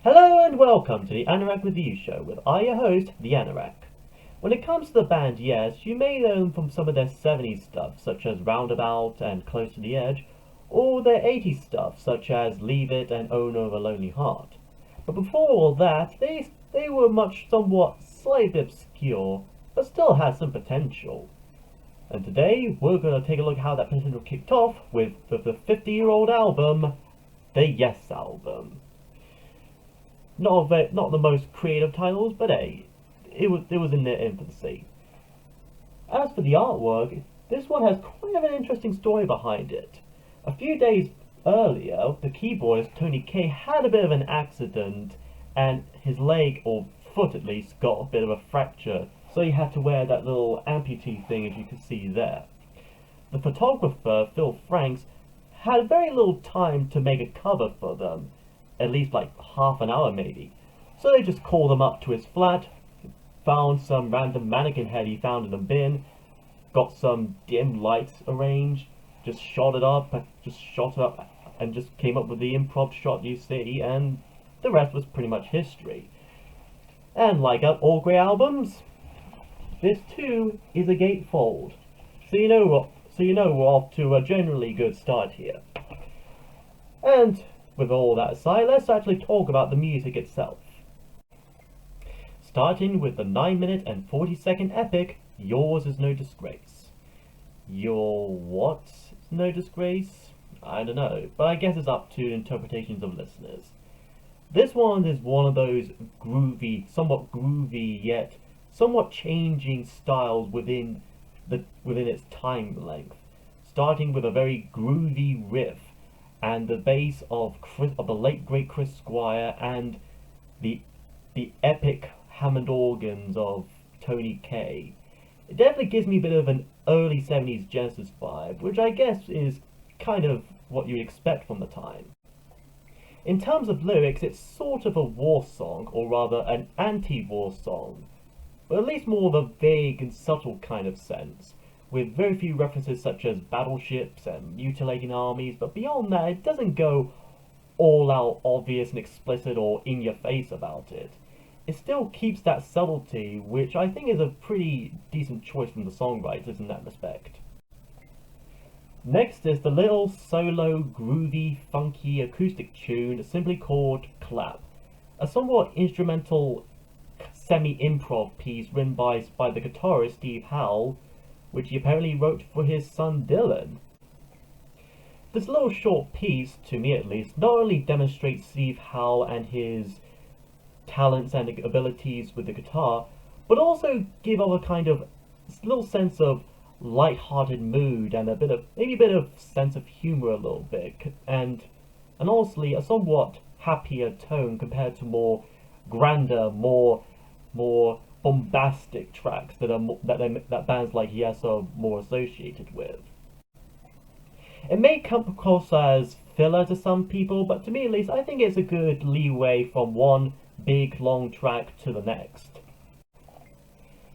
Hello and welcome to the Anorak Review Show with your host, the Anorak. When it comes to the band, yes, you may know them from some of their 70s stuff, such as Roundabout and Close to the Edge, or their 80s stuff, such as Leave It and Owner of a Lonely Heart. But before all that, they were somewhat slightly obscure, but still had some potential. And today, we're going to take a look at how that potential kicked off with the 50-year-old album, the Yes album. Not the most creative titles, but hey, it was in their infancy. As for the artwork, this one has quite an interesting story behind it. A few days earlier, the keyboardist Tony Kaye had a bit of an accident, and his leg, or foot at least, got a bit of a fracture, so he had to wear that little amputee thing as you can see there. The photographer, Phil Franks, had very little time to make a cover for them, at least like half an hour maybe. So they just called him up to his flat, found some random mannequin head he found in a bin, got some dim lights arranged, just shot it up, and just came up with the improv shot you see, and the rest was pretty much history. And like all great albums, this too is a gatefold. So you know we're off to a generally good start here. And with all that aside, let's actually talk about the music itself. Starting with the 9-minute and 40-second epic, Yours Is No Disgrace. Your what is no disgrace? I don't know, but I guess it's up to interpretations of listeners. This one is one of those somewhat groovy yet somewhat changing styles within its time length, starting with a very groovy riff and the bass of the late great Chris Squire and the epic Hammond organs of Tony Kaye. It definitely gives me a bit of an early 70s Genesis vibe, which I guess is kind of what you'd expect from the time. In terms of lyrics, it's sort of a war song, or rather an anti-war song, but at least more of a vague and subtle kind of sense, with very few references such as battleships and mutilating armies, but beyond that, it doesn't go all out obvious and explicit or in your face about it. It still keeps that subtlety, which I think is a pretty decent choice from the songwriters in that respect. Next is the little solo, groovy, funky acoustic tune simply called Clap, a somewhat instrumental semi-improv piece written by the guitarist Steve Howe, which he apparently wrote for his son Dylan. This little short piece, to me at least, not only demonstrates Steve Howe and his talents and abilities with the guitar, but also give off a kind of little sense of light-hearted mood and maybe a bit of sense of humor a little bit, and honestly a somewhat happier tone compared to more grander, more bombastic tracks that bands like Yes are more associated with. It may come across as filler to some people, but to me at least, I think it's a good leeway from one big long track to the next.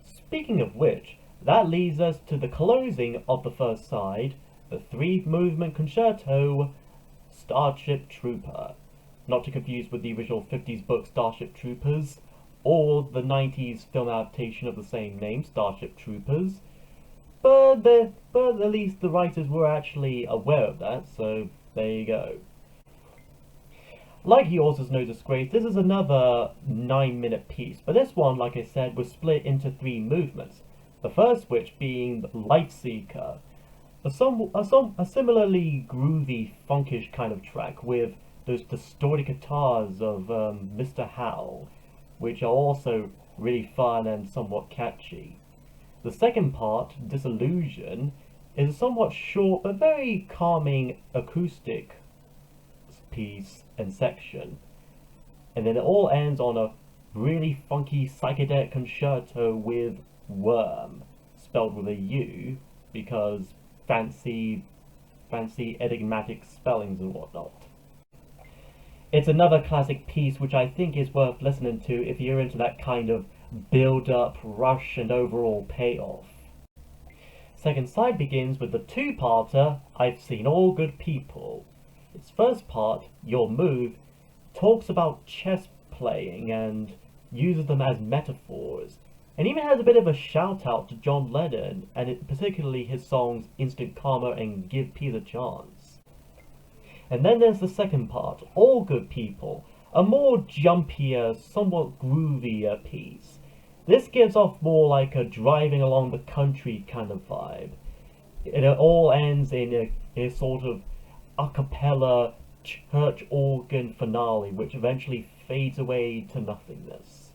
Speaking of which, that leads us to the closing of the first side, the 3-movement concerto, Starship Trooper. Not to confuse with the original 50s book Starship Troopers, or the 90s film adaptation of the same name, Starship Troopers. But at least the writers were actually aware of that, so there you go. Like Yours Is No Disgrace, this is another 9-minute piece, but this one, like I said, was split into 3 movements. The first which being Lightseeker, a similarly groovy, funkish kind of track with those distorted guitars of Mr. Howe, which are also really fun and somewhat catchy. The second part, Disillusion, is a somewhat short but very calming acoustic piece and section. And then it all ends on a really funky psychedelic concerto with Worm, spelled with a U, because fancy enigmatic spellings and whatnot. It's another classic piece which I think is worth listening to if you're into that kind of build-up, rush, and overall payoff. Second side begins with the 2-parter, I've Seen All Good People. Its first part, Your Move, talks about chess playing and uses them as metaphors, and even has a bit of a shout out to John Lennon, and particularly his songs Instant Karma and Give Peace a Chance. And then there's the second part, All Good People, a more jumpier, somewhat groovier piece. This gives off more like a driving along the country kind of vibe. It all ends in a sort of a cappella church organ finale, which eventually fades away to nothingness.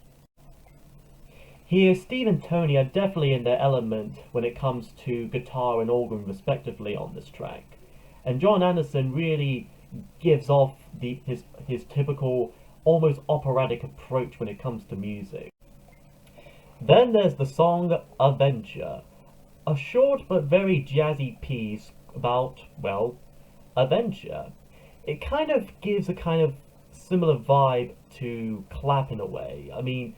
Here, Steve and Tony are definitely in their element when it comes to guitar and organ respectively on this track, and John Anderson really gives off his typical, almost operatic approach when it comes to music. Then there's the song Adventure, a short but very jazzy piece about, well, adventure. It kind of gives a kind of similar vibe to Clap in a way. I mean,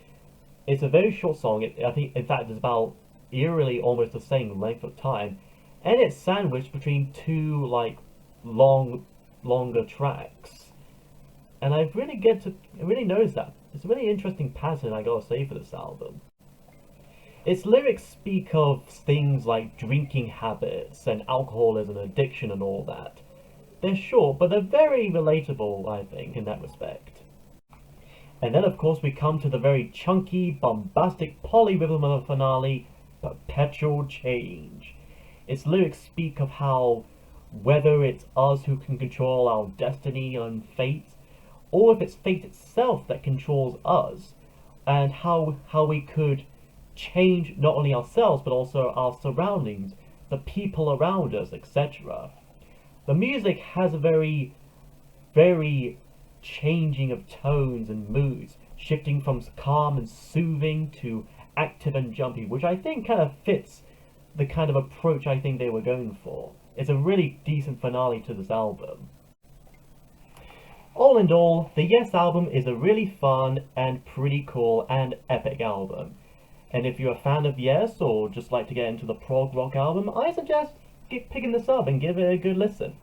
it's a very short song. I think, in fact, it's about eerily almost the same length of time, and it's sandwiched between two like longer tracks. And I really noticed that. It's a really interesting pattern, I gotta say, for this album. Its lyrics speak of things like drinking habits and alcoholism and addiction and all that. They're short, but they're very relatable, I think, in that respect. And then, of course, we come to the very chunky, bombastic polyrhythm of the finale, Perpetual Change. Its lyrics speak of how whether it's us who can control our destiny and fate, or if it's fate itself that controls us, and how we could change not only ourselves but also our surroundings, the people around us, etc. The music has a very, very changing of tones and moods, shifting from calm and soothing to active and jumpy, which I think kind of fits the kind of approach I think they were going for. It's a really decent finale to this album. All in all, the Yes album is a really fun and pretty cool and epic album. And if you're a fan of Yes, or just like to get into the prog rock album, I suggest picking this up and give it a good listen.